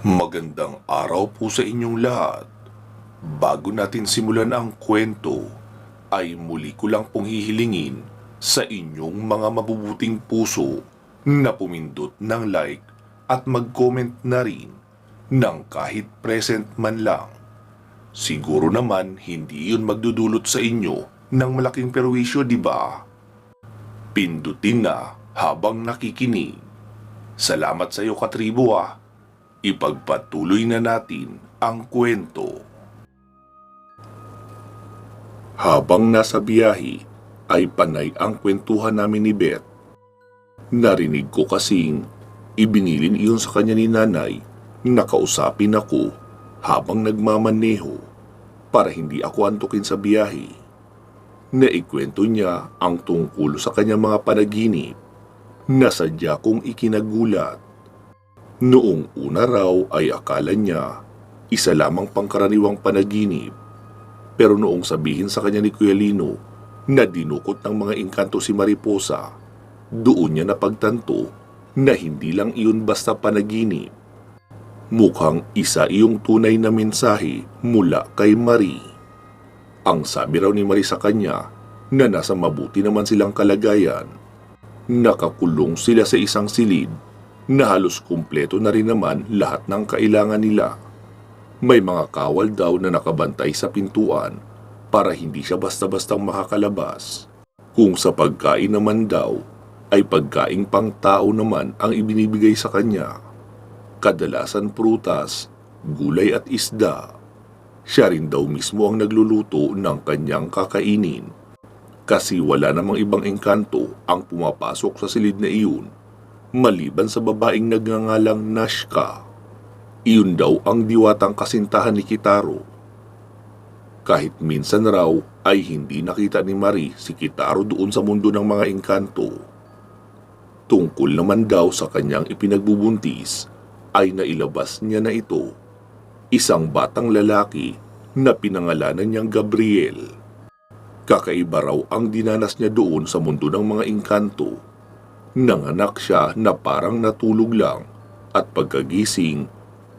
Magandang araw po sa inyong lahat. Bago natin simulan ang kwento, ay muli ko lang pong hihilingin sa inyong mga mabubuting puso na pumindot ng like at mag-comment na rin ng kahit present man lang. Siguro naman hindi yun magdudulot sa inyo ng malaking perwisyo, di ba? Pindutin na habang nakikinig. Salamat sa iyo, katribo ah. Ipagpatuloy na natin ang kwento. Habang nasa biyahe, ay panay ang kwentuhan namin ni Beth. Narinig ko kasing ibinilin iyon sa kanya ni nanay na kausapin ako habang nagmamaneho para hindi ako antukin sa biyahe. Naikwento niya ang tungkol sa kanyang mga panaginip na sadya kong ikinagulat. Noong una raw ay akala niya isa lamang pangkaraniwang panaginip, pero noong sabihin sa kanya ni Kuya Lino na dinukot ng mga engkanto si Mariposa, doon niya napagtanto na hindi lang iyon basta panaginip. Mukhang isa iyong tunay na mensahe mula kay Marie. Ang sabi raw ni Marie sa kanya na nasa mabuti naman silang kalagayan. Nakakulong sila sa isang silid na halos kumpleto na rin naman lahat ng kailangan nila. May mga kawal daw na nakabantay sa pintuan para hindi siya basta-bastang makakalabas. Kung sa pagkain naman daw, ay pagkaing pang tao naman ang ibinibigay sa kanya. Kadalasan prutas, gulay at isda. Siya rin daw mismo ang nagluluto ng kanyang kakainin. Kasi wala namang ibang engkanto ang pumapasok sa silid na iyon maliban sa babaeng nagngangalang Nashka. Iyon daw ang diwatang kasintahan ni Kitaro. Kahit minsan raw ay hindi nakita ni Marie si Kitaro doon sa mundo ng mga engkanto. Tungkol naman daw sa kanyang ipinagbubuntis ay nailabas niya na ito, isang batang lalaki na pinangalanan niyang Gabriel. Kakaiba raw ang dinanas niya doon sa mundo ng mga engkanto. Nanganak siya na parang natulog lang at pagkagising,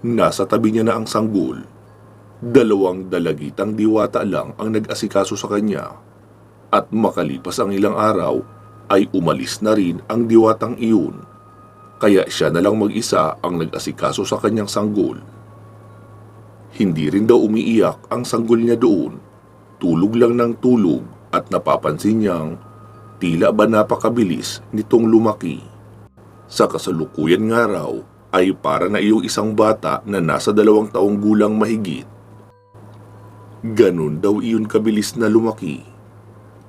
nasa tabi niya na ang sanggol. 2 dalagitang diwata lang ang nag-asikaso sa kanya. At makalipas ang ilang araw, ay umalis na rin ang diwatang iyon. Kaya siya na lang mag-isa ang nag-asikaso sa kanyang sanggol. Hindi rin daw umiiyak ang sanggol niya doon. Tulog lang ng tulog at napapansin niyang tila ba napakabilis nitong lumaki. Sa kasalukuyan nga raw ay para na iyong isang bata na nasa 2 taong gulang mahigit. Ganun daw iyon kabilis na lumaki.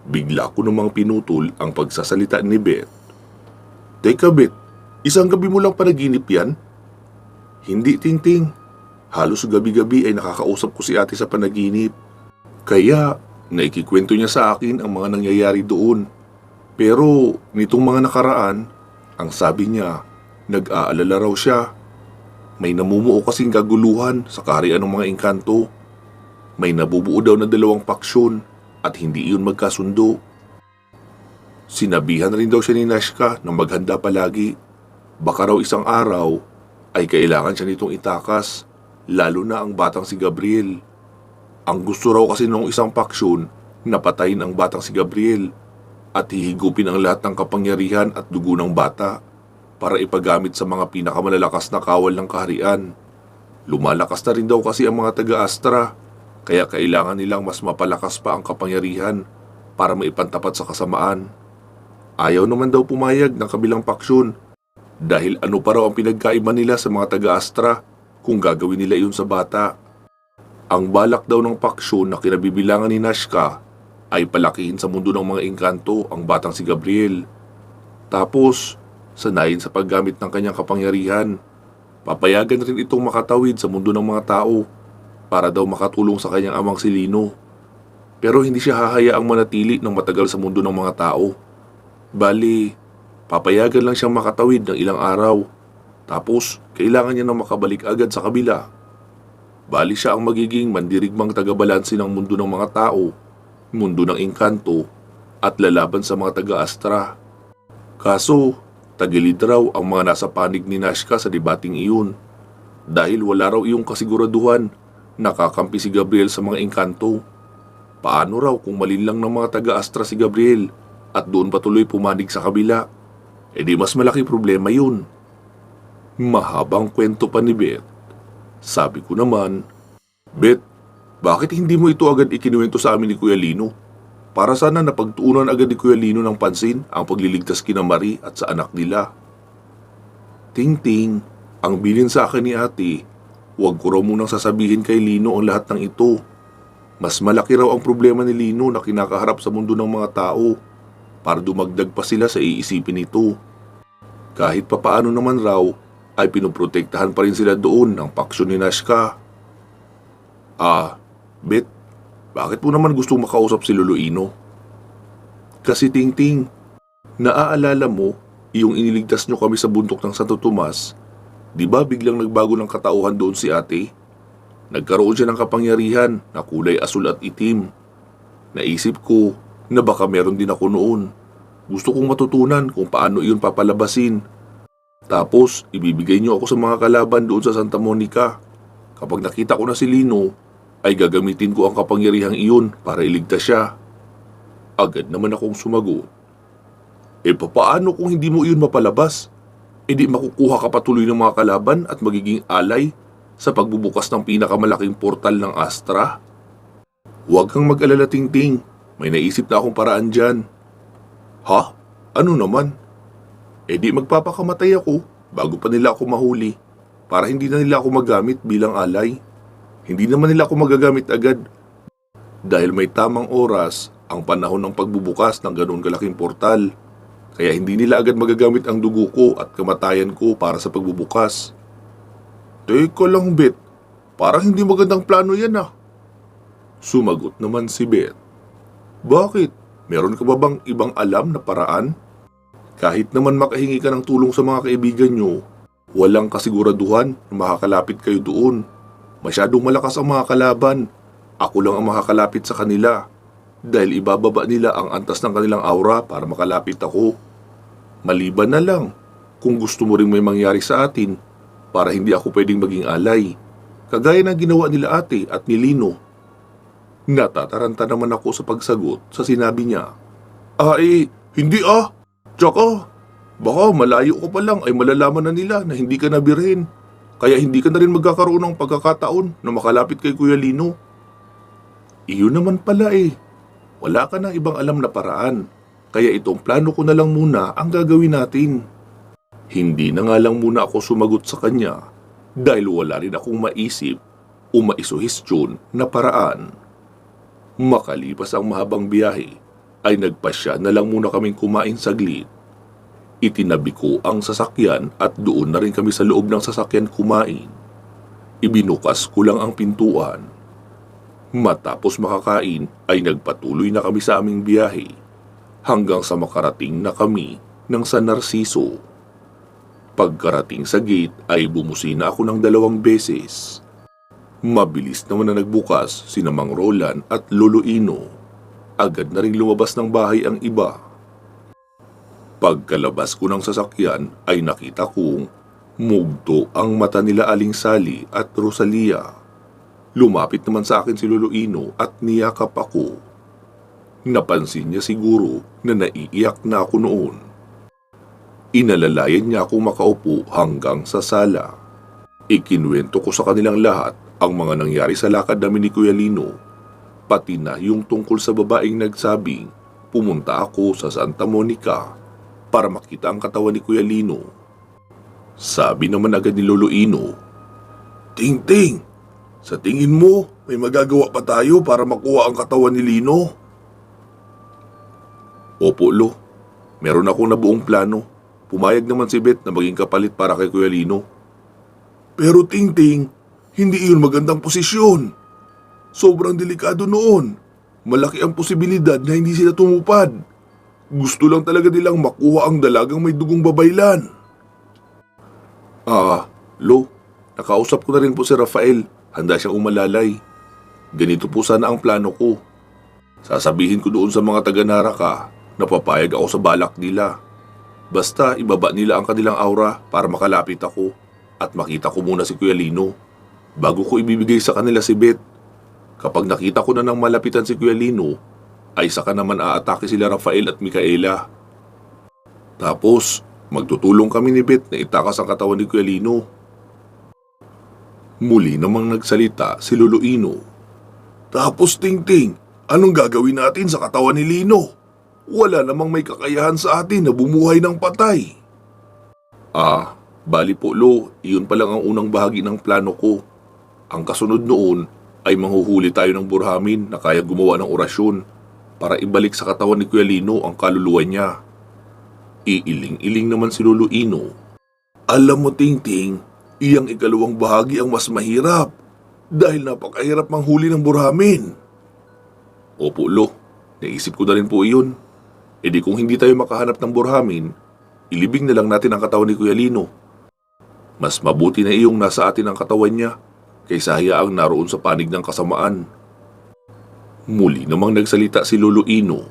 Bigla ko namang pinutol ang pagsasalita ni Beth. Teka Beth, isang gabi mo lang panaginip yan? Hindi Tingting, halos gabi-gabi ay nakakausap ko si ate sa panaginip. Kaya naikikwento niya sa akin ang mga nangyayari doon. Pero nitong mga nakaraan, ang sabi niya, nag-aalala raw siya. May namumuo kasing kaguluhan sa kaharian ng mga engkanto. May nabubuo daw na 2 paksyon at hindi iyon magkasundo. Sinabihan rin daw siya ni Nashka na maghanda palagi. Baka raw isang araw ay kailangan siya nitong itakas, lalo na ang batang si Gabriel. Ang gusto raw kasi ng isang paksyon na patayin ang batang si Gabriel at hihigupin ang lahat ng kapangyarihan at dugo ng bata para ipagamit sa mga pinakamalalakas na kawal ng kaharian. Lumalakas na rin daw kasi ang mga taga-Astra, kaya kailangan nilang mas mapalakas pa ang kapangyarihan para maipantapat sa kasamaan. Ayaw naman daw pumayag ng kabilang paksyon dahil ano pa raw ang pinagkaiba nila sa mga taga-Astra kung gagawin nila iyon sa bata. Ang balak daw ng paksyon na kinabibilangan ni Nashka ay palakihin sa mundo ng mga engkanto ang batang si Gabriel. Tapos, sanayin sa paggamit ng kanyang kapangyarihan. Papayagan rin itong makatawid sa mundo ng mga tao para daw makatulong sa kanyang amang si Lino. Pero hindi siya hahayaang manatili ng matagal sa mundo ng mga tao. Bali, papayagan lang siyang makatawid ng ilang araw. Tapos, kailangan niya na makabalik agad sa kabila. Bali siya ang magiging mandirigmang tagabalanse ng mundo ng mga tao, mundo ng engkanto, at lalaban sa mga taga-Astra. Kaso, tagilid raw ang mga nasa panig ni Nashka sa debating iyon Dahil wala raw iyong kasiguraduhan, nakakampi si Gabriel sa mga engkanto. Paano raw kung malinlang ng mga taga-Astra si Gabriel at doon patuloy pumanig sa kabila? E di mas malaki problema yun. Mahabang kwento pa ni Beth. Sabi ko naman, Beth, bakit hindi mo ito agad ikinuwento sa amin ni Kuya Lino? Para sana napagtuunan agad ni Kuya Lino ng pansin ang pagliligtas kina Marie at sa anak nila. Ting-ting, ang bilin sa akin ni ate, huwag ko raw munang sasabihin kay Lino ang lahat ng ito. Mas malaki raw ang problema ni Lino na kinakaharap sa mundo ng mga tao para dumagdag pa sila sa iisipin nito. Kahit papaano naman raw ay pinoprotektahan pa rin sila doon ng paksyon ni Nashka. Beth, bakit mo naman gusto makausap si Lolo Ino? Kasi Ting-ting, naaalala mo yung iniligtas nyo kami sa bundok ng Santo Tomas? Di ba biglang nagbago ng katauhan doon si ate? Nagkaroon siya ng kapangyarihan na kulay asul at itim. Naisip ko na baka meron din ako noon. Gusto kong matutunan kung paano iyon papalabasin. Tapos, ibibigay niyo ako sa mga kalaban doon sa Santa Monica. Kapag nakita ko na si Lino, ay gagamitin ko ang kapangyarihang iyon para iligtas siya. Agad naman akong sumagot. Papaano kung hindi mo iyon mapalabas? Di makukuha ka patuloy ng mga kalaban at magiging alay sa pagbubukas ng pinakamalaking portal ng Astra? Huwag kang mag-alala, Ting-ting. May naisip na akong paraan dyan. Ha? Ano naman? Di magpapakamatay ako bago pa nila ako mahuli para hindi na nila ako magamit bilang alay. Hindi naman nila ako magagamit agad dahil may tamang oras ang panahon ng pagbubukas ng ganoon kalaking portal. Kaya hindi nila agad magagamit ang dugo ko at kamatayan ko para sa pagbubukas. Teka lang, Beth. Parang hindi magandang plano yan Sumagot naman si Beth. Bakit? Meron ka ba bang ibang alam na paraan? Kahit naman makahingi ka ng tulong sa mga kaibigan nyo, walang kasiguraduhan na makakalapit kayo doon. Masyadong malakas ang mga kalaban. Ako lang ang makakalapit sa kanila. Dahil ibababa nila ang antas ng kanilang aura para makalapit ako. Maliban na lang kung gusto mo ring may mangyari sa atin para hindi ako pwedeng maging alay, kagaya ng ginawa nila ate at ni Lino. Natataranta naman ako sa pagsagot sa sinabi niya. Hindi Tsaka, baka malayo ko pa lang ay malalaman na nila na hindi ka nabirhin. Kaya hindi ka na rin magkakaroon ng pagkakataon na makalapit kay Kuya Lino. Iyon naman pala Wala ka ng ibang alam na paraan, kaya itong plano ko na lang muna ang gagawin natin. Hindi na nga lang muna ako sumagot sa kanya dahil wala rin akong maisip o maisuhestyon na paraan. Makalipas ang mahabang biyahe, ay nagpasya na lang muna kaming kumain saglit. Itinabi ko ang sasakyan at doon na rin kami sa loob ng sasakyan kumain. Ibinukas ko lang ang pintuan. Matapos makakain ay nagpatuloy na kami sa aming biyahe hanggang sa makarating na kami ng San Narciso. Pagkarating sa gate ay bumusina ako ng 2 beses. Mabilis naman na nagbukas sina Mang Roland at Lolo Ino. Agad na rin lumabas ng bahay ang iba. Pagkalabas ko ng sasakyan ay nakita kong mugto ang mata nila Aling Sally at Rosalia. Lumapit naman sa akin si Lolo Ino at niyakap ako. Napansin niya siguro na naiiyak na ako noon. Inalalayan niya akong makaupo hanggang sa sala. Ikinuwento ko sa kanilang lahat ang mga nangyari sa lakad namin ni Kuya Lino, pati na yung tungkol sa babaeng nagsabing pumunta ako sa Santa Monica para makita ang katawan ni Kuya Lino. Sabi naman agad ni Lolo Ino, Ting-ting! Sa tingin mo, may magagawa pa tayo para makuha ang katawan ni Lino? Opo, Lo. Meron akong nabuong plano. Pumayag naman si Beth na maging kapalit para kay Kuya Lino. Pero Ting-ting, hindi iyon magandang posisyon. Sobrang delikado noon. Malaki ang posibilidad na hindi sila tumupad. Gusto lang talaga nilang makuha ang dalagang may dugong babaylan. Lo, nakausap ko na rin po si Rafael. Handa siyang umalalay. Ganito po sana ang plano ko. Sasabihin ko doon sa mga taga-Naraka na papayag ako sa balak nila. Basta ibaba nila ang kanilang aura para makalapit ako at makita ko muna si Kuya Lino bago ko ibibigay sa kanila si Beth. Kapag nakita ko na ng malapitan si Kuya Lino, ay saka naman aatake sila Rafael at Micaela. Tapos, magtutulong kami ni Beth na itakas ang katawan ni Kuya Lino. Muli namang nagsalita si Lolo Ino. Tapos Tingting, anong gagawin natin sa katawan ni Lino? Wala namang may kakayahan sa atin na bumuhay ng patay. Bali po Lo, iyon pa lang ang unang bahagi ng plano ko. Ang kasunod noon ay manghuhuli tayo ng burhamin na kaya gumawa ng orasyon para ibalik sa katawan ni Kuya Lino ang kaluluwa niya. Iiling-iling naman si Lolo Ino. Alam mo Tingting, iyang ikalawang bahagi ang mas mahirap dahil napakahirap manghuli ng burhamin. Opo Lo, naisip ko na rin po iyon. E di kung hindi tayo makahanap ng burhamin, ilibing na lang natin ang katawan ni Kuya Lino. Mas mabuti na iyong nasa atin ang katawan niya kaysa hayaang naroon sa panig ng kasamaan. Muli namang nagsalita si Lolo Ino.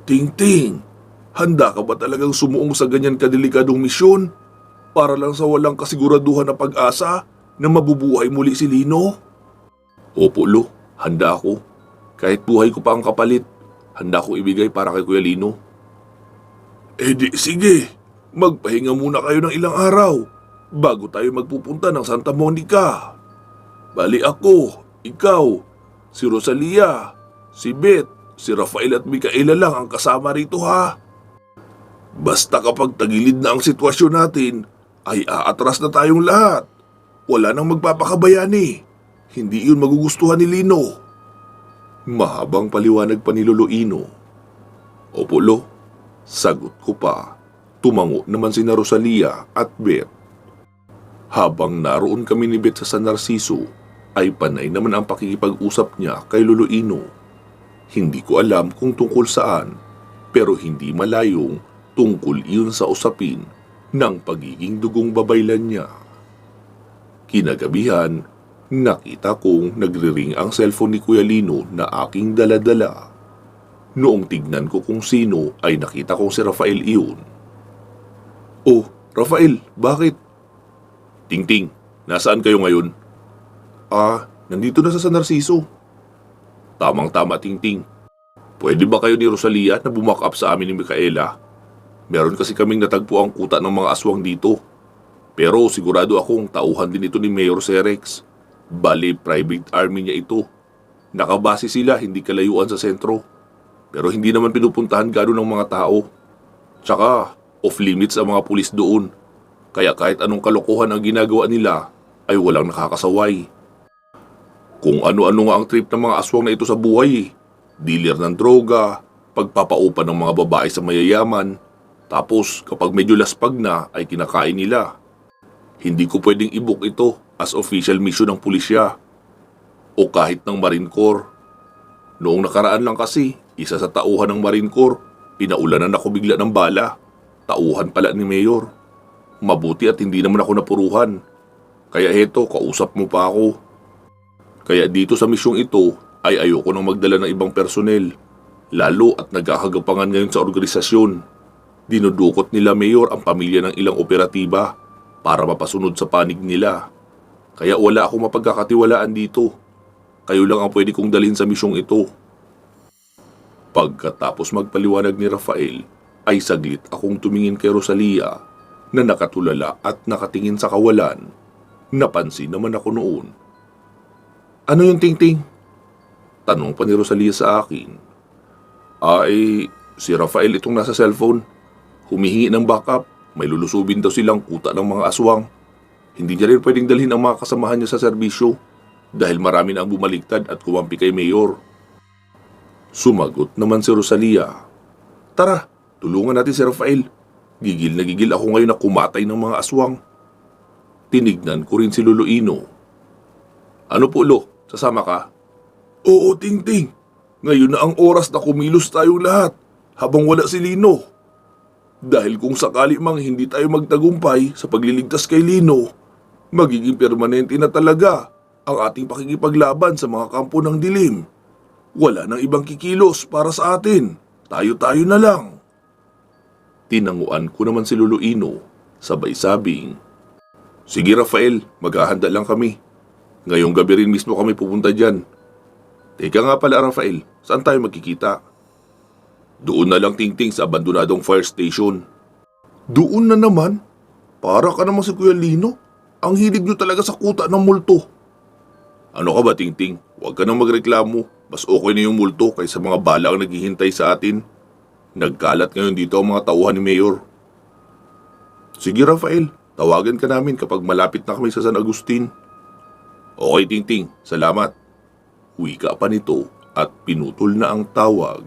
Tingting, handa ka ba talagang sumuong sa ganyan kadelikadong misyon para lang sa walang kasiguraduhan na pag-asa na mabubuhay muli si Lino? Opo Lo, handa ako. Kahit buhay ko pa ang kapalit, handa kong ibigay para kay Kuya Lino. Di sige, magpahinga muna kayo ng ilang araw bago tayo magpupunta ng Santa Monica. Bali ako, ikaw, si Rosalia, si Beth, si Rafael at Micaela lang ang kasama rito ha. Basta kapag tagilid na ang sitwasyon natin, ay aatras na tayong lahat. Wala nang magpapakabayani. Hindi yun magugustuhan ni Lino. Mahabang paliwanag pa ni Lolo Ino. Opo Lo, sagot ko pa. Tumango naman sina Rosalia at Beth. Habang naroon kami ni Beth sa San Narciso, ay panay naman ang pakikipag-usap niya kay Lolo Ino. Hindi ko alam kung tungkol saan, pero hindi malayong tungkol iyon sa usapin ng pagiging dugong babaylan niya. Kinagabihan, nakita kong nagre-ring ang cellphone ni Kuya Lino na aking dala-dala. Noong tignan ko kung sino ay nakita kong si Rafael iyon. Oh, Rafael, bakit? Tingting, nasaan kayo ngayon? Nandito na sa San Narciso. Tamang-tama Tingting. Pwede ba kayo ni Rosalia na bumak up sa amin ni Micaela? Meron kasi kaming natagpo ang kuta ng mga aswang dito. Pero sigurado akong tauhan din ito ni Mayor Cerex. Bali, private army niya ito. Nakabase sila hindi kalayuan sa sentro. Pero hindi naman pinupuntahan gano'n ng mga tao. Tsaka, off-limits ang mga pulis doon. Kaya kahit anong kalokohan ang ginagawa nila, ay walang nakakasaway. Kung ano-ano nga ang trip ng mga aswang na ito sa buhay. Dealer ng droga, pagpapaupa ng mga babae sa mayayaman. Tapos kapag medyo laspag na ay kinakain nila. Hindi ko pwedeng i-book ito as official mission ng pulisya o kahit ng Marine Corps. Noong nakaraan lang kasi, isa sa tauhan ng Marine Corps, pinaulanan ako bigla ng bala. Tauhan pala ni Mayor. Mabuti at hindi naman ako napuruhan. Kaya heto, kausap mo pa ako. Kaya dito sa misyong ito ay ayoko nang magdala ng ibang personel. Lalo at nagkakagapangan ngayon sa organisasyon. Dinudukot nila Mayor ang pamilya ng ilang operatiba para mapasunod sa panig nila. Kaya wala akong mapagkakatiwalaan dito. Kayo lang ang pwede kong dalhin sa misyong ito. Pagkatapos magpaliwanag ni Rafael, ay saglit akong tumingin kay Rosalia na nakatulala at nakatingin sa kawalan. Napansin naman ako noon. Ano yung Tingting? Tanong pa ni Rosalia sa akin. Si Rafael itong nasa cellphone. Humihingi ng backup. May lulusubin daw silang kuta ng mga aswang. Hindi niya rin pwedeng dalhin ang mga kasamahan niya sa serbisyo dahil marami na ang bumaliktad at kumampi kay Mayor. Sumagot naman si Rosalia. Tara, tulungan natin si Rafael. Gigil na gigil ako ngayon na kumatay ng mga aswang. Tinignan ko rin si Lolo Ino. Ano po Lo, sasama ka? Oo Tingting, ngayon na ang oras na kumilos tayong lahat habang wala si Lino. Dahil kung sakali mang hindi tayo magtagumpay sa pagliligtas kay Lino, magiging permanente na talaga ang ating pakikipaglaban sa mga kampo ng dilim. Wala nang ibang kikilos para sa atin. Tayo-tayo na lang. Tinanguan ko naman si Lolo Ino, sabay sabing, Sige Rafael, maghahanda lang kami. Ngayong gabi rin mismo kami pupunta dyan. Teka nga pala Rafael, saan tayo magkikita? Doon na lang Tingting sa abandonadong fire station. Doon na naman? Para ka naman si Kuya Lino. Ang hilig nyo talaga sa kuta ng multo. Ano ka ba Tingting? Huwag ka nang magreklamo. Mas okay na yung multo kaysa mga bala ang naghihintay sa atin. Nagkalat ngayon dito ang mga tauhan ni Mayor. Sige Rafael, tawagan ka namin kapag malapit na kami sa San Agustin. Okay Tingting, salamat. Wika pa nito at pinutol na ang tawag.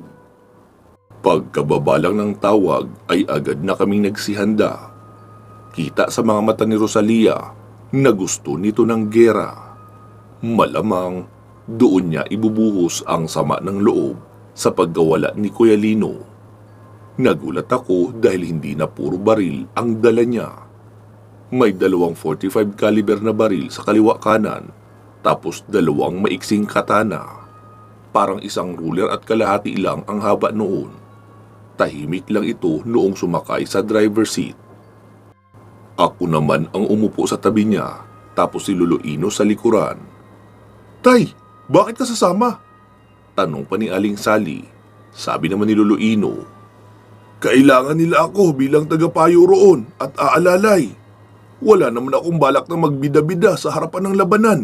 Pagkababalang ng tawag ay agad na kaming nagsihanda. Kita sa mga mata ni Rosalia na gusto nito ng gera. Malamang doon niya ibubuhos ang sama ng loob sa pagkawala ni Kuya Lino. Nagulat ako dahil hindi na puro baril ang dala niya. May 2 45 caliber na baril sa kaliwa kanan, tapos 2 maiksing katana. Parang isang ruler at kalahati lang ang haba noon. Tahimik lang ito noong sumakay sa driver's seat. Ako naman ang umupo sa tabi niya, tapos si Lolo Ino sa likuran. Tay, bakit ka sasama? Tanong pa ni Aling Sally. Sabi naman ni Lolo Ino, kailangan nila ako bilang tagapayo roon at aalalay. Wala naman akong balak na magbida-bida sa harapan ng labanan.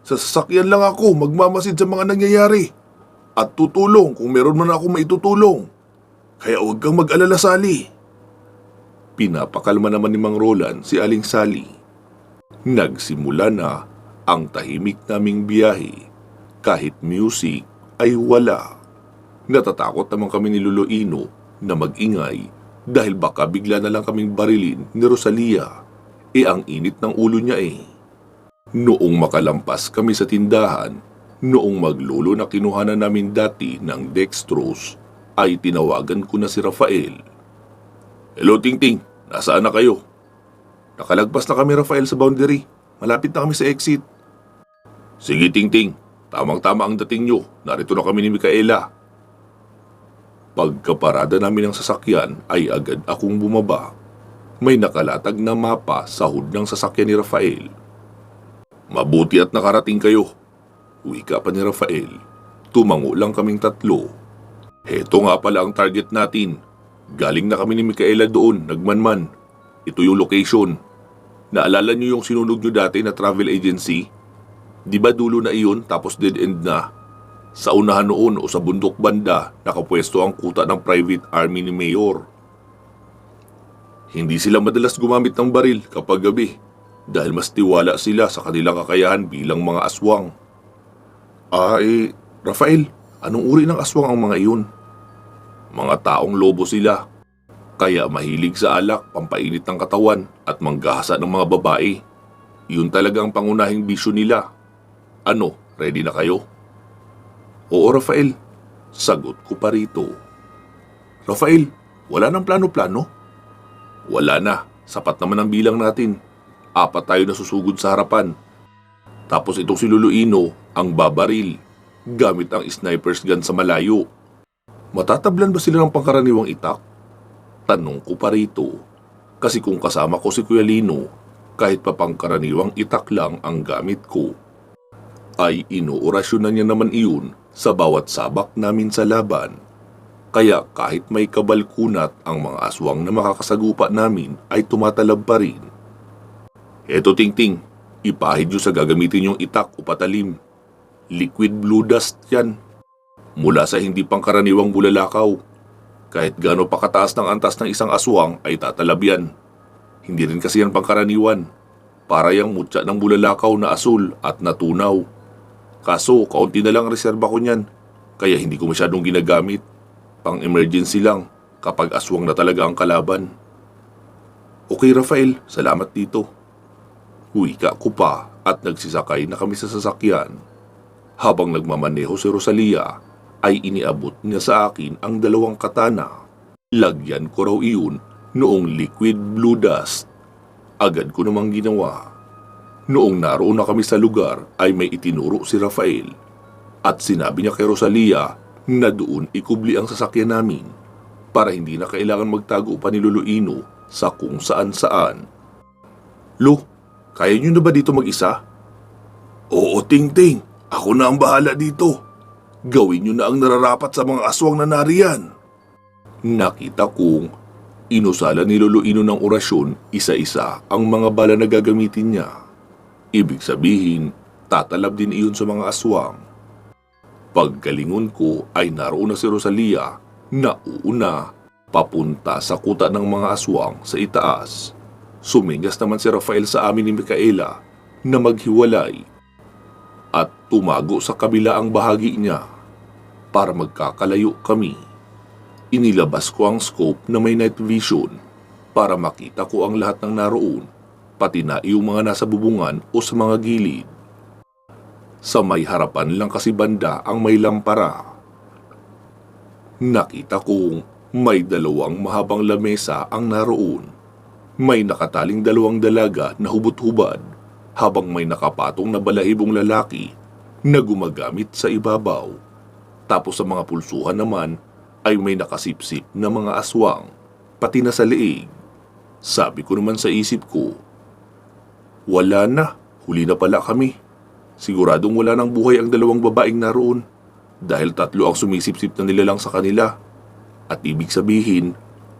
Sa sasakyan lang ako magmamasid sa mga nangyayari. At tutulong kung meron man ako maitutulong. Kaya huwag kang mag-alala, Sally. Pinapakalma naman ni Mang Roland si Aling Sally. Nagsimula na ang tahimik naming biyahe. Kahit music ay wala. Natatakot naman kami ni Lolo Ino na mag-ingay dahil baka bigla na lang kaming barilin ni Rosalia. Ang init ng ulo niya Noong makalampas kami sa tindahan, noong maglolo na kinuhanan namin dati ng dextrose, ay tinawagan ko na si Rafael. Hello Tingting, nasaan na kayo? Nakalagpas na kami Rafael sa boundary. Malapit na kami sa exit. Sige Tingting, tamang-tama ang dating nyo. Narito na kami ni Micaela. Pagkaparada namin ng sasakyan ay agad akong bumaba. May nakalatag na mapa sa hood ng sasakyan ni Rafael. Mabuti at nakarating kayo. Wika pa ni Rafael. Tumango lang kaming 3. Heto nga pala ang target natin. Galing na kami ni Micaela doon, nagmanman. Ito yung location. Naalala niyo yung sinunog nyo dati na travel agency? Di ba dulo na iyon tapos dead end na? Sa unahan noon o sa bundok banda, nakapwesto ang kuta ng private army ni Mayor. Hindi sila madalas gumamit ng baril kapag gabi dahil mas tiwala sila sa kanilang kakayahan bilang mga aswang. Rafael, anong uri ng aswang ang mga iyon? Mga taong lobo sila. Kaya mahilig sa alak, pampainit ng katawan at manggahasa ng mga babae. Yun talaga ang pangunahing bisyo nila. Ano, ready na kayo? Oo Rafael, sagot ko pa rito. Rafael, wala nang plano-plano? Wala na, sapat naman ang bilang natin. 4 tayo na susugod sa harapan. Tapos itong si Lolo Ino ang babaril, gamit ang sniper's gun sa malayo. Matatablan ba sila ng pangkaraniwang itak? Tanong ko pa rito. Kasi kung kasama ko si Kuya Lino, kahit pa pangkaraniwang itak lang ang gamit ko, ay inuorasyonan niya naman iyon sa bawat sabak namin sa laban. Kaya kahit may kabalkunat ang mga aswang na makakasagupa namin ay tumatalab pa rin. Eto Tingting, ipahid nyo sa gagamitin yung itak o patalim. Liquid blue dust yan. Mula sa hindi pangkaraniwang bulalakaw. Kahit gaano pa kataas ng antas ng isang aswang ay tatalab yan. Hindi rin kasi yan pangkaraniwan. Para yung mutya ng bulalakaw na asul at natunaw. Kaso kaunti na lang reserba ko niyan. Kaya hindi ko masyadong ginagamit. Pang emergency lang kapag aswang na talaga ang kalaban. Okay Rafael, salamat dito. Wika ko pa at nagsisakay na kami sa sasakyan. Habang nagmamaneho si Rosalia, ay iniabot niya sa akin ang 2 katana. Lagyan ko raw iyon noong liquid blue dust. Agad ko namang ginawa. Noong naroon na kami sa lugar ay may itinuro si Rafael at sinabi niya kay Rosalia na doon ikubli ang sasakyan namin para hindi na kailangan magtago pa ni Lolo Ino sa kung saan-saan. Lo, Kaya niyo na ba dito mag-isa? Oo, Ting-Ting. Ako na ang bahala dito. Gawin niyo na ang nararapat sa mga aswang na nariyan. Nakita kong inusala ni Lolo Ino ng orasyon isa-isa ang mga bala na gagamitin niya. Ibig sabihin, tatalab din iyon sa mga aswang. Paggalingon ko ay naroon na si Rosalia na uuna papunta sa kuta ng mga aswang sa itaas. Suminyas naman si Rafael sa amin ni Micaela na maghiwalay at tumago sa kabilaang bahagi niya para magkakalayo kami. Inilabas ko ang scope na may night vision para makita ko ang lahat ng naroon, pati na yung mga nasa bubungan o sa mga gilid. Sa may harapan lang kasi banda ang may lampara. Nakita kong may dalawang mahabang lamesa ang naroon. May nakataling dalawang dalaga na hubot-hubad habang may nakapatong na balahibong lalaki na gumagamit sa ibabaw. Tapos sa mga pulsuhan naman ay may nakasipsip na mga aswang, pati na sa leeg. Sabi ko naman sa isip ko, wala na, huli na pala kami. Siguradong wala nang buhay ang dalawang babaeng naroon dahil 3 ang sumisipsip na nilalang sa kanila. At ibig sabihin,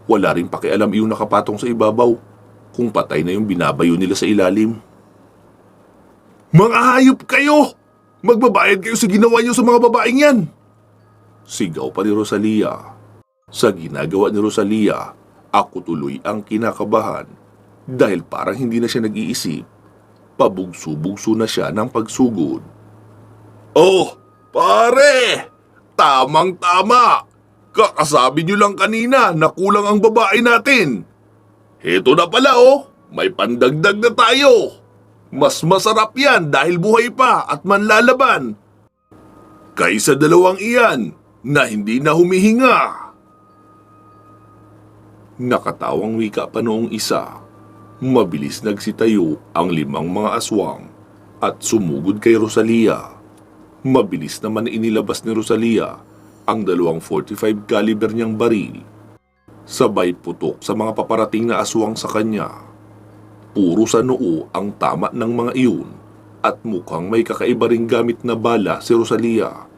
wala rin pakialam yung nakapatong sa ibabaw kung patay na yung binabayo nila sa ilalim. Mga hayop kayo! Magbabayad kayo sa ginawa niyo sa mga babaeng yan! Sigaw pa ni Rosalia. Sa ginagawa ni Rosalia, ako tuloy ang kinakabahan dahil parang hindi na siya nag-iisip. Pabugso-bugso na siya ng pagsugod. Oh, pare! Tamang-tama! Kakasabi niyo lang kanina na kulang ang babae natin. Heto na pala oh, may pandagdag na tayo. Mas masarap yan dahil buhay pa at manlalaban. Kaysa dalawang iyan na hindi na humihinga. Nakatawang wika pa noong isa. Mabilis nagsitayo ang 5 mga aswang at sumugod kay Rosalia. Mabilis naman inilabas ni Rosalia ang 2 .45 caliber niyang baril. Sabay putok sa mga paparating na aswang sa kanya. Puro sa noo ang tama ng mga iyon at mukhang may kakaiba ring gamit na bala si Rosalia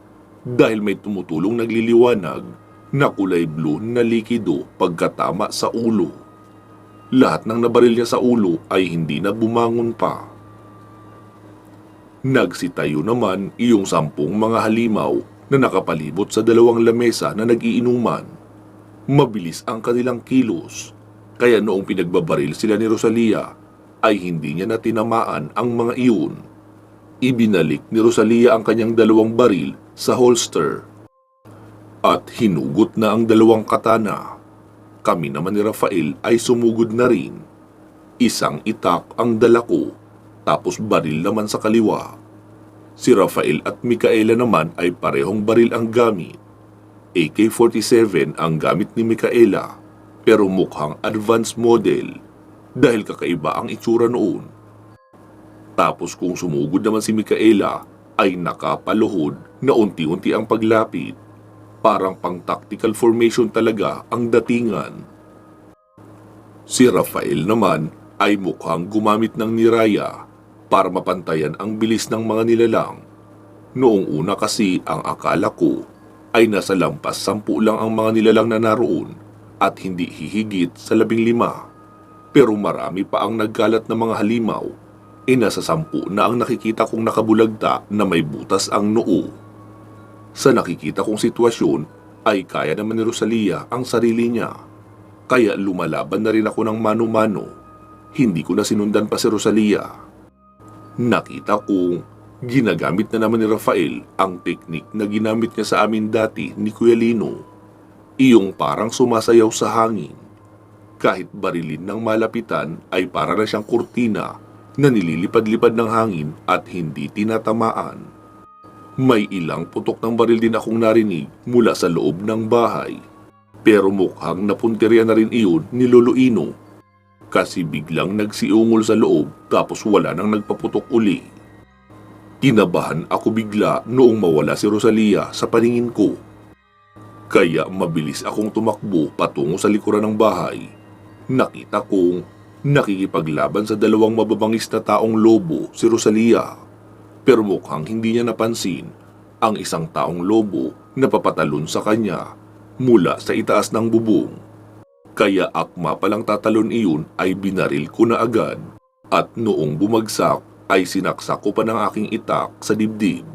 dahil may tumutulong nagliliwanag na kulay blue na likido pagkatama sa ulo. Lahat ng nabaril niya sa ulo ay hindi na bumangon pa. Nagsitayo naman iyong 10 mga halimaw na nakapalibot sa 2 lamesa na nag-iinuman. Mabilis ang kanilang kilos, kaya noong pinagbabaril sila ni Rosalia ay hindi niya na tinamaan ang mga iyon. Ibinalik ni Rosalia ang kanyang 2 baril sa holster at hinugot na ang 2 katana. Kami naman ni Rafael ay sumugod na rin. Isang itak ang dala ko, tapos baril naman sa kaliwa. Si Rafael at Micaela naman ay parehong baril ang gamit. AK-47 ang gamit ni Micaela, pero mukhang advanced model dahil kakaiba ang itsura noon. Tapos kung sumugod naman si Micaela ay nakapaluhod na unti-unti ang paglapit. Parang pang tactical formation talaga ang datingan. Si Rafael naman ay mukhang gumamit ng niraya para mapantayan ang bilis ng mga nilalang. Noong una kasi ang akala ko ay nasa lampas 10 lang ang mga nilalang na naroon at hindi hihigit sa 15. Pero marami pa ang nagkalat na mga halimaw. Nasa 10 na ang nakikita kong nakabulagta na may butas ang noo. Sa nakikita kong sitwasyon ay kaya naman ni Rosalia ang sarili niya. Kaya lumalaban na rin ako ng mano-mano. Hindi ko na sinundan pa si Rosalia. Nakita kong ginagamit na naman ni Rafael ang teknik na ginamit niya sa amin dati ni Kuya Lino. Iyong parang sumasayaw sa hangin. Kahit barilin ng malapitan ay para na siyang kurtina na nililipad-lipad ng hangin at hindi tinatamaan. May ilang putok ng baril din akong narinig mula sa loob ng bahay. Pero mukhang napunteriya na rin iyon ni Lolo Ino. Kasi biglang nagsiungol sa loob tapos wala nang nagpaputok uli. Kinabahan ako bigla noong mawala si Rosalia sa paningin ko. Kaya mabilis akong tumakbo patungo sa likuran ng bahay. Nakita kong Nakikipaglaban sa dalawang mababangis na taong lobo si Rosalia. Pero mukhang hindi niya napansin ang isang taong lobo na papatalon sa kanya mula sa itaas ng bubong. Kaya akma palang tatalon iyon ay binaril ko na agad at noong bumagsak ay sinaksak ko pa ng aking itak sa dibdib.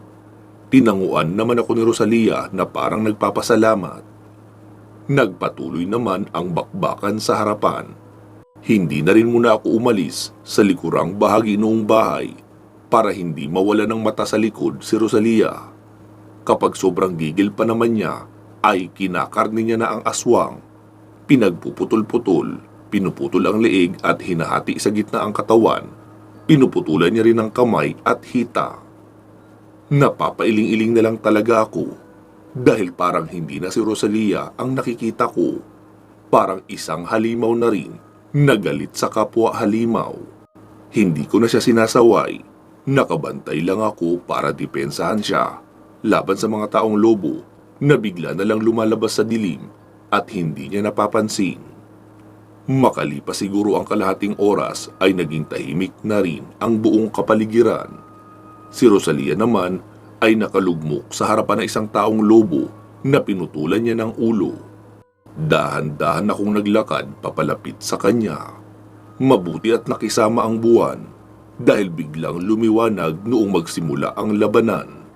Tinanguan naman ako ni Rosalia na parang nagpapasalamat. Nagpatuloy naman ang bakbakan sa harapan. Hindi na rin muna ako umalis sa likurang bahagi noong bahay para hindi mawala ng mata sa likod si Rosalia. Kapag sobrang gigil pa naman niya, ay kinakarni niya na ang aswang. Pinagpuputol-putol, pinuputol ang leeg at hinahati sa gitna ang katawan. Pinuputulan niya rin ang kamay at hita. Napapailing-iling na lang talaga ako dahil parang hindi na si Rosalia ang nakikita ko. Parang isang halimaw na rin nagalit sa kapwa halimaw. Hindi ko na siya sinasaway. Nakabantay lang ako para depensahan siya laban sa mga taong lobo na bigla na lang lumalabas sa dilim at hindi niya napapansin. Makalipas siguro ang kalahating oras ay naging tahimik na rin ang buong kapaligiran. Si Rosalia naman ay nakalugmok sa harapan ng isang taong lobo na pinutulan niya ng ulo. Dahan-dahan akong naglakad papalapit sa kanya. Mabuti at nakisama ang buwan dahil biglang lumiwanag noong magsimula ang labanan.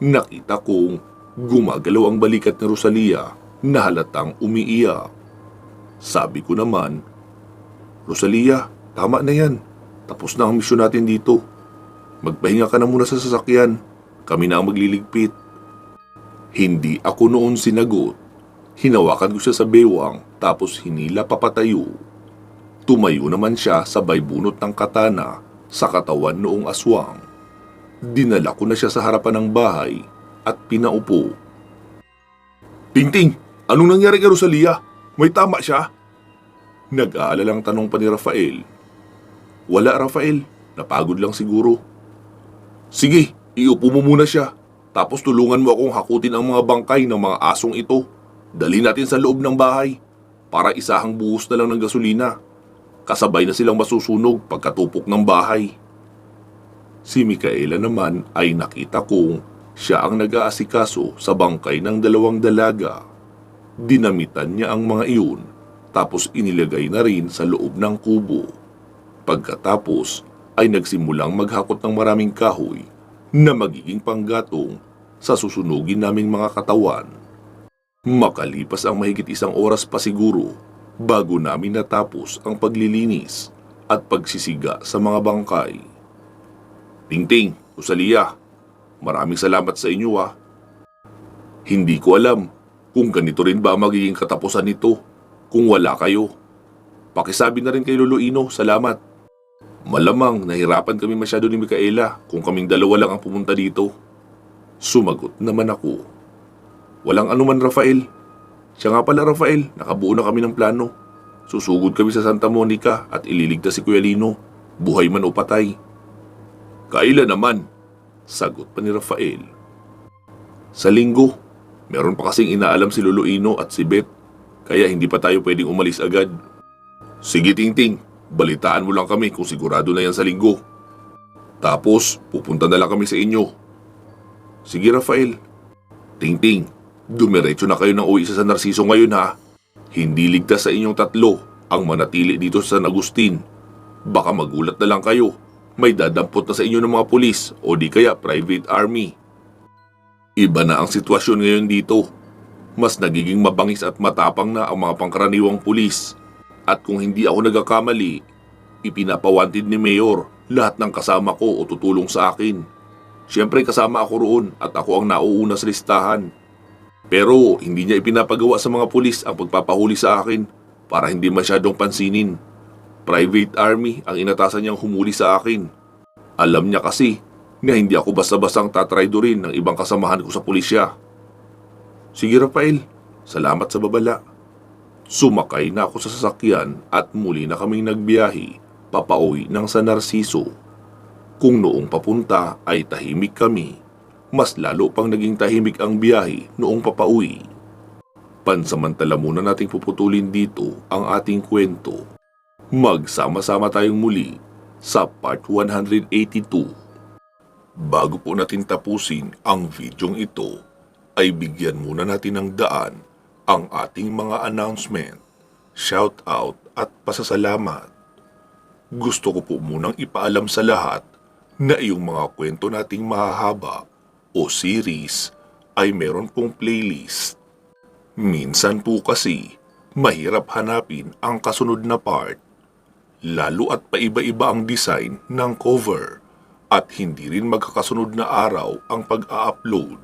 Nakita kong gumagalaw ang balikat ni Rosalia na halatang umiiyak. Sabi ko naman, "Rosalia, tama na yan. Tapos na ang misyon natin dito. Magpahinga ka na muna sa sasakyan. Kami na ang magliligpit." Hindi ako noon sinagot. Hinawakan ko siya sa bewang tapos hinila papatayo. Tumayo naman siya sabay bunot ng katana sa katawan noong aswang. Dinala ko na siya sa harapan ng bahay at pinaupo. "Tingting, anong nangyari kay Rosalia? May tama siya?" Nag-aalalang tanong pa ni Rafael. "Wala, Rafael. Napagod lang siguro." "Sige, iupo mo muna siya. Tapos tulungan mo akong hakutin ang mga bangkay ng mga asong ito. Dalhin natin sa loob ng bahay para isahang buhos na lang ng gasolina. Kasabay na silang masusunog pagkatupok ng bahay." Si Micaela naman ay nakita kong siya ang nag-aasikaso sa bangkay ng dalawang dalaga. Dinamitan niya ang mga iyon tapos inilagay na rin sa loob ng kubo. Pagkatapos ay nagsimulang maghakot ng maraming kahoy na magiging panggatong sa susunugin naming mga katawan. Makalipas ang mahigit isang oras pa siguro bago namin natapos ang paglilinis at pagsisiga sa mga bangkay. "Tingting, Rosalia, maraming salamat sa inyo ah. Hindi ko alam kung ganito rin ba ang magiging katapusan nito kung wala kayo. Pakisabi na rin kay Lolo Ino, salamat. Malamang nahirapan kami masyado ni Micaela kung kaming dalawa lang ang pumunta dito." Sumagot naman ako. "Walang anuman, Rafael. Siya nga pala, Rafael, nakabuo na kami ng plano. Susugod kami sa Santa Monica at ililigtas si Kuya Lino, buhay man o patay." "Kailan naman?" sagot pa ni Rafael. "Sa Linggo. Meron pa kasing inaalam si Lolo Ino at si Beth, kaya hindi pa tayo pwedeng umalis agad." "Sige, Tingting, balitaan mo lang kami kung sigurado na yan sa Linggo. Tapos pupunta na lang kami sa inyo." "Sige, Rafael." "Tingting, dumiretso na kayo ng uwi sa San Narciso ngayon ha. Hindi ligtas sa inyong tatlo ang manatili dito sa San Agustin. Baka magulat na lang kayo. May dadampot na sa inyo ng mga pulis o di kaya private army. Iba na ang sitwasyon ngayon dito. Mas nagiging mabangis at matapang na ang mga pangkaraniwang pulis. At kung hindi ako nagkakamali, ipinapawantid ni Mayor lahat ng kasama ko o tutulong sa akin. Siyempre kasama ako roon at ako ang nauuna sa listahan. Pero hindi niya ipinapagawa sa mga pulis ang pagpapahuli sa akin para hindi masyadong pansinin. Private army ang inatasan niyang humuli sa akin. Alam niya kasi na hindi ako basta-bastang tatraydorin ng ibang kasamahan ko sa pulisya." "Sige, Rafael, salamat sa babala." Sumakay na ako sa sasakyan at muli na kaming nagbiyahe papauwi ng San Narciso. Kung noong papunta ay tahimik kami, mas lalo pang naging tahimik ang biyahe noong papauwi. Pansamantala muna nating puputulin dito ang ating kwento. Magsama-sama tayong muli sa part 182. Bago po natin tapusin ang videong ito, ay bigyan muna natin ng daan ang ating mga announcement, shoutout at pasasalamat. Gusto ko po munang ipaalam sa lahat na iyong mga kwento nating mahahaba o series ay meron pong playlist. Minsan po kasi, mahirap hanapin ang kasunod na part. Lalo at paiba-iba ang design ng cover at hindi rin magkakasunod na araw ang pag-a-upload.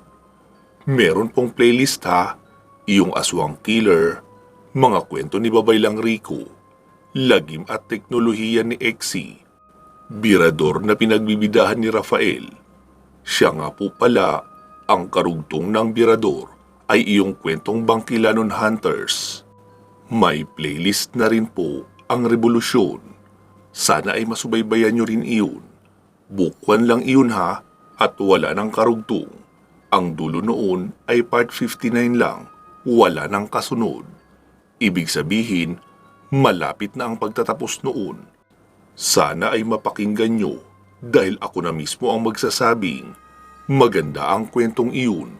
Meron pong playlist ha, iyong Aswang Killer, mga kwento ni Babaylang Rico, Lagim at Teknolohiya ni Exie, Birador na pinagbibidahan ni Rafael. Siya nga po pala, ang karugtong ng Birador ay iyong kwentong Bangkilanon Hunters. May playlist na rin po ang Revolusyon. Sana ay masubaybayan nyo rin iyon. Bukwan lang iyon ha, at wala ng karugtong. Ang dulo noon ay part 59 lang, wala ng kasunod. Ibig sabihin, malapit na ang pagtatapos noon. Sana ay mapakinggan nyo, dahil ako na mismo ang magsasabing, maganda ang kwentong iyon.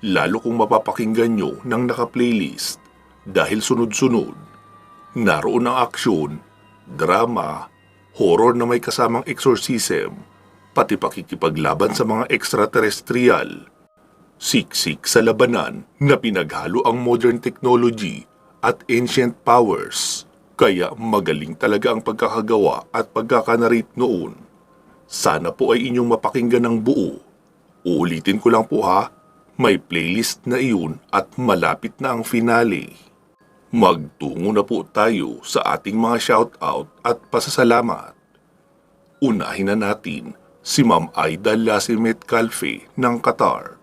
Lalo kung mapapakinggan nyo ng naka-playlist, dahil sunod-sunod. Naroon ang aksyon, drama, horror na may kasamang exorcism, pati pakikipaglaban sa mga extraterrestrial. Siksik sa labanan na pinaghalo ang modern technology at ancient powers. Kaya magaling talaga ang pagkakagawa at pagkakanarrate noon. Sana po ay inyong mapakinggan ng buo. Uulitin ko lang po ha, may playlist na iyon at malapit na ang finale. Magtungo na po tayo sa ating mga shoutout at pasasalamat. Unahin na natin si Ma'am Aida Lasimet Calfe ng Qatar.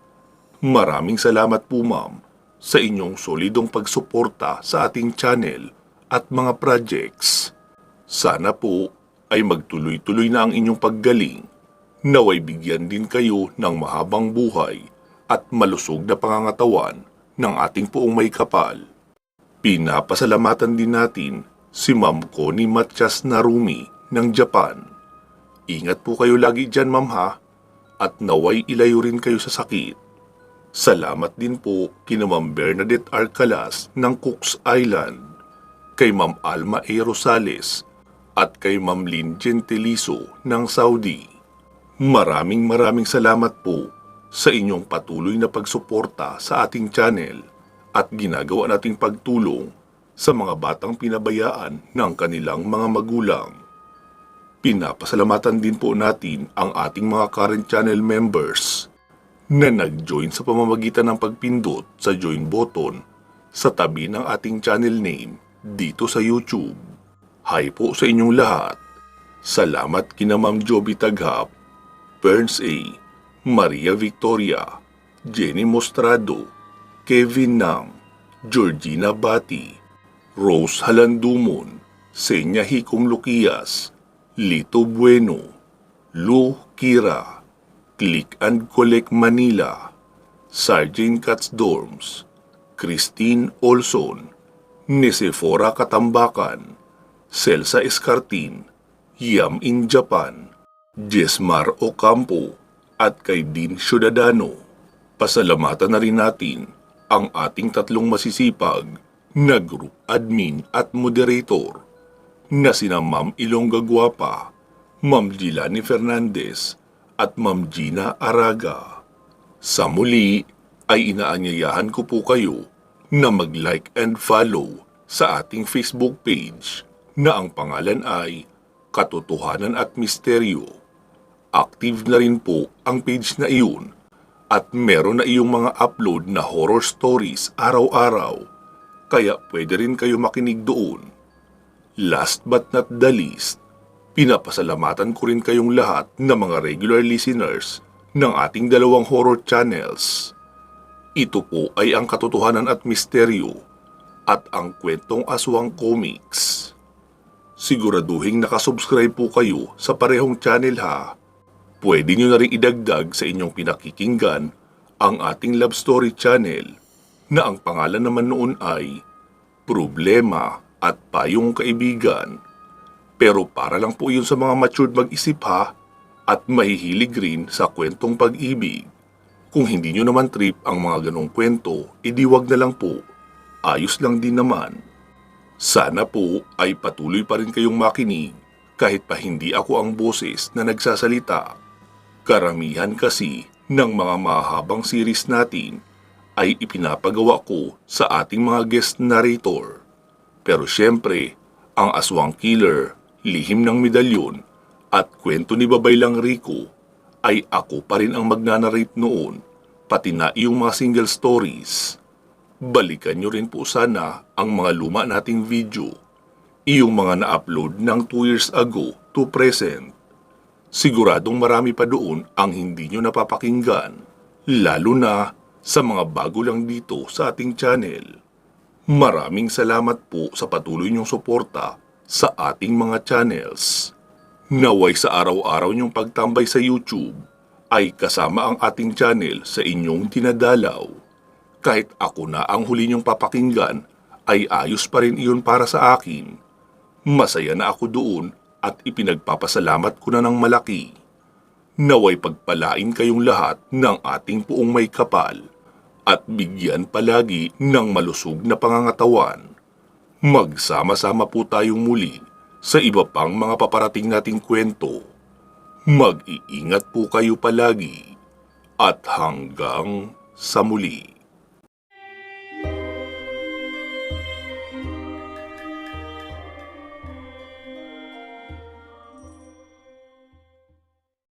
Maraming salamat po ma'am sa inyong solidong pagsuporta sa ating channel at mga projects. Sana po ay magtuloy-tuloy na ang inyong paggaling. Naway bigyan din kayo ng mahabang buhay at malusog na pangangatawan ng ating poong may kapal. Pinapasalamatan din natin si Ma'am Connie Matias Narumi ng Japan. Ingat po kayo lagi dyan ma'am ha, at naway ilayo rin kayo sa sakit. Salamat din po kina Ma'am Bernadette Arcalas ng Cooks Island, kay Ma'am Alma A. Rosales at kay Ma'am Lynn Gentiliso ng Saudi. Maraming salamat po sa inyong patuloy na pagsuporta sa ating channel at ginagawa nating pagtulong sa mga batang pinabayaan ng kanilang mga magulang. Pinapasalamatan din po natin ang ating mga current channel members na nag-join sa pamamagitan ng pagpindot sa join button sa tabi ng ating channel name dito sa YouTube. Hi po sa inyong lahat. Salamat kina Ma'am Joby Taghap, Burns A., Maria Victoria, Jenny Mostrado, Kevin Nang, Georgina Bati, Rose Halandumon, Senya Hikom Luquias, Lito Bueno, Lu Kira, Click and Collect Manila, Sergeant Katz Dorms, Christine Olson, Nisefora Katambakan, Celsa Escartin, Yam in Japan, Jesmar Ocampo, at kay Dean Ciudadano. Pasalamatan na rin natin ang ating tatlong masisipag na group admin at moderator na sina Ma'am Ilongga Guapa, Ma'am Gilani Fernandez at Ma'am Gina Araga. Sa muli ay inaanyayahan ko po kayo na mag-like and follow sa ating Facebook page na ang pangalan ay Katotohanan at Misteryo. Active na rin po ang page na iyon at meron na iyong mga upload na horror stories araw-araw, kaya pwede rin kayo makinig doon. Last but not the least, pinapasalamatan ko rin kayong lahat na mga regular listeners ng ating dalawang horror channels. Ito po ay ang Katotohanan at Misteryo at ang Kwentong Aswang Comics. Siguraduhin nakasubscribe po kayo sa parehong channel ha. Pwede nyo na rin idagdag sa inyong pinakikinggan ang ating love story channel na ang pangalan naman noon ay Problema at Payong Kaibigan. Pero para lang po yun sa mga matured mag-isip ha, at mahihilig rin sa kwentong pag-ibig. Kung hindi nyo naman trip ang mga ganong kwento, edi wag na lang po. Ayos lang din naman. Sana po ay patuloy pa rin kayong makinig kahit pa hindi ako ang boses na nagsasalita. Karamihan kasi ng mga mahabang series natin ay ipinapagawa ko sa ating mga guest narrator. Pero syempre, ang Aswang Killer, Lihim ng Medalyon at Kwento ni Babaylang Rico ay ako pa rin ang magnanarrate noon, pati na iyong mga single stories. Balikan nyo rin po sana ang mga luma nating video, iyong mga na-upload ng 2 years ago to present. Siguradong marami pa doon ang hindi nyo napapakinggan, lalo na sa mga bago lang dito sa ating channel. Maraming salamat po sa patuloy niyong suporta sa ating mga channels. Naway sa araw-araw niyong pagtambay sa YouTube ay kasama ang ating channel sa inyong dinadalaw. Kahit ako na ang huli niyong papakinggan ay ayos pa rin iyon para sa akin. Masaya na ako doon at ipinagpapasalamat ko na ng malaki. Naway pagpalain kayong lahat ng ating puong may kapal at bigyan palagi ng malusog na pangangatawan. Magsama-sama po tayong muli sa iba pang mga paparating nating kwento. Mag-iingat po kayo palagi at hanggang sa muli.